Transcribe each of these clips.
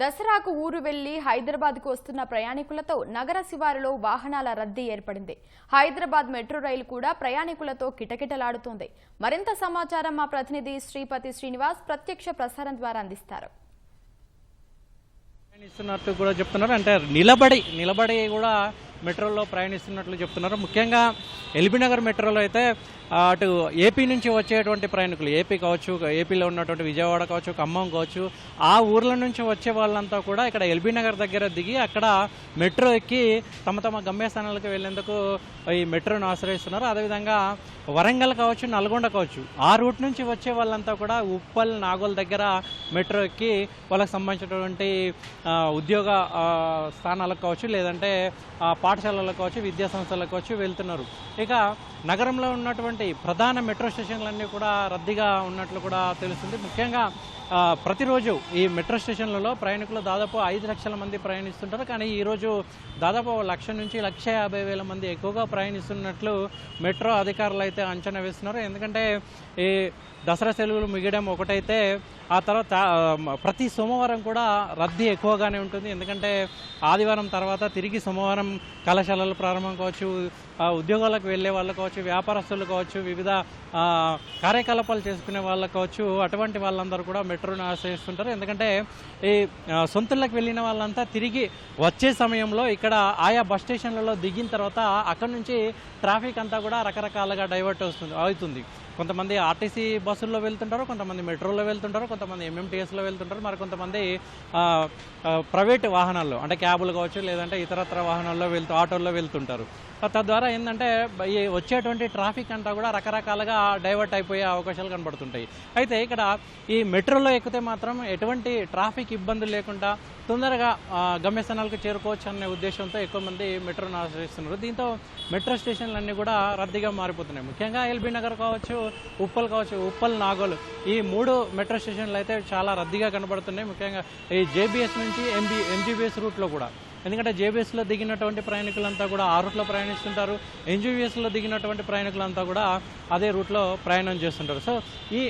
దసరాకు ఊరు వెళ్లి హైదరాబాద్కు వస్తున్న ప్రయాణికులతో నగర శివారులో వాహనాల రద్దీ ఏర్పడింది. హైదరాబాద్ మెట్రో రైలు కూడా ప్రయాణికులతో కిటకిటలాడుతోంది. మరింత సమాచారం మా ప్రతినిధి శ్రీపతి శ్రీనివాస్ ప్రత్యక్ష ప్రసారం ద్వారా అందిస్తారు. ప్రయాణిస్తున్నట్టు కూడా చెప్తున్నారు. అంటే నిలబడి కూడా మెట్రోలో ప్రయాణిస్తున్నట్లు చెప్తున్నారు. ముఖ్యంగా ఎల్బీ నగర్ మెట్రోలో అయితే అటు ఏపీ నుంచి వచ్చేటువంటి ప్రయాణికులు, ఏపీ కావచ్చు, ఏపీలో ఉన్నటువంటి విజయవాడ కావచ్చు, ఖమ్మం కావచ్చు, ఆ ఊర్ల నుంచి వచ్చే వాళ్ళంతా కూడా ఇక్కడ ఎల్బీ నగర్ దగ్గర దిగి అక్కడ మెట్రో ఎక్కి తమ గమ్యస్థానాలకు వెళ్లేందుకు ఈ మెట్రోను ఆశ్రయిస్తున్నారు. అదేవిధంగా వరంగల్ కావచ్చు, నల్గొండ కావచ్చు, ఆ రూట్ నుంచి వచ్చే వాళ్ళంతా కూడా ఉప్పల్, నాగోల్ దగ్గర మెట్రో ఎక్కి వాళ్ళకి సంబంధించినటువంటి ఉద్యోగ స్థానాలకు కావచ్చు, లేదంటే పాఠశాలలకు కావచ్చు, విద్యా సంస్థలకు కావచ్చు వెళ్తున్నారు. ఇక నగరంలో ఉన్నటువంటి ప్రధాన మెట్రో స్టేషన్లన్నీ కూడా రద్దీగా ఉన్నట్లు కూడా తెలుస్తుంది. ముఖ్యంగా ప్రతిరోజు ఈ మెట్రో స్టేషన్లలో ప్రయాణికులు దాదాపు 5 లక్షల మంది ప్రయాణిస్తుంటారు. కానీ ఈరోజు దాదాపు 1,00,000 నుంచి 1,50,000 మంది ఎక్కువగా ప్రయాణిస్తున్నట్లు మెట్రో అధికారులు అయితే అంచనా వేస్తున్నారు. ఎందుకంటే ఈ దసరా సెలవులు ముగియడం ఒకటైతే ఆ తర్వాత ప్రతి సోమవారం కూడా రద్దీ ఎక్కువగానే ఉంటుంది. ఎందుకంటే ఆదివారం తర్వాత తిరిగి సోమవారం కళాశాలలు ప్రారంభం కావచ్చు, ఉద్యోగాలకు వెళ్ళే వాళ్ళు కావచ్చు, వ్యాపారస్తులు కావచ్చు, వివిధ కార్యకలాపాలు చేసుకునే వాళ్ళకు కావచ్చు, అటువంటి వాళ్ళందరూ కూడా మెట్రోను ఆశ్రయిస్తుంటారు. ఎందుకంటే ఈ సొంతలకు వెళ్ళిన వాళ్ళంతా తిరిగి వచ్చే సమయంలో ఇక్కడ ఆయా బస్ స్టేషన్లలో దిగిన తర్వాత అక్కడ నుంచి ట్రాఫిక్ అంతా కూడా రకరకాలుగా డైవర్ట్ అవుతుంది. కొంతమంది ఆర్టీసీ బస్సుల్లో వెళ్తుంటారు, కొంతమంది మెట్రోలో వెళ్తుంటారు, కొంతమంది ఎంఎంటీఎస్లో వెళ్తుంటారు, మరి కొంతమంది ప్రైవేట్ వాహనాల్లో అంటే క్యాబులు కావచ్చు, లేదంటే ఇతరత్ర వాహనాల్లో ఆటోల్లో వెళ్తుంటారు. తద్వారా ఏంటంటే ఈ వచ్చేటువంటి ట్రాఫిక్ అంతా కూడా రకరకాలుగా డైవర్ట్ అయిపోయే అవకాశాలు కనబడుతుంటాయి. అయితే ఇక్కడ ఈ మెట్రోలో ఎక్కితే మాత్రం ఎటువంటి ట్రాఫిక్ ఇబ్బందులు లేకుండా తొందరగా గమ్యస్థానాలకు చేరుకోవచ్చు అనే ఉద్దేశంతో ఎక్కువ మంది మెట్రోను ఆశ్రయిస్తున్నారు. దీంతో మెట్రో స్టేషన్లన్నీ కూడా రద్దీగా మారిపోతున్నాయి. ముఖ్యంగా ఎల్బీ నగర్ కావచ్చు, ఉప్పల్, నాగోల్, ఈ 3 మెట్రో స్టేషన్లు అయితే చాలా రద్దీగా కనబడుతున్నాయి. ముఖ్యంగా ఈ జేబీఎస్ నుంచి ఎంజీబీఎస్ రూట్లో కూడా. ఎందుకంటే జేబీఎస్లో దిగినటువంటి ప్రయాణికులంతా కూడా ఆ రూట్లో ప్రయాణిస్తుంటారు, ఎంజీబీఎస్లో దిగినటువంటి ప్రయాణికులంతా కూడా అదే రూట్లో ప్రయాణం చేస్తుంటారు. సో ఈ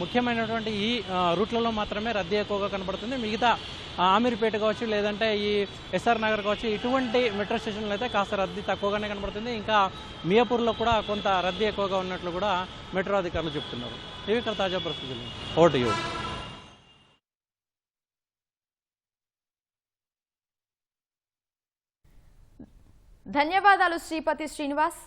ముఖ్యమైనటువంటి ఈ రూట్లలో మాత్రమే రద్దీ ఎక్కువగా కనబడుతుంది. మిగతా ఆమీర్పేట కావచ్చు, లేదంటే ఈ ఎస్ఆర్ నగర్ కావచ్చు, ఇటువంటి మెట్రో స్టేషన్లు అయితే కాస్త రద్దీ తక్కువగానే కనబడుతుంది. ఇంకా మియాపూర్లో కూడా కొంత రద్దీ ఎక్కువగా ఉన్నట్లు కూడా మెట్రో అధికారులు చెప్తున్నారు. ఇవి ఇక్కడ తాజా పరిస్థితులు. Vote you. ధన్యవాదాలు శ్రీపతి శ్రీనివాస్.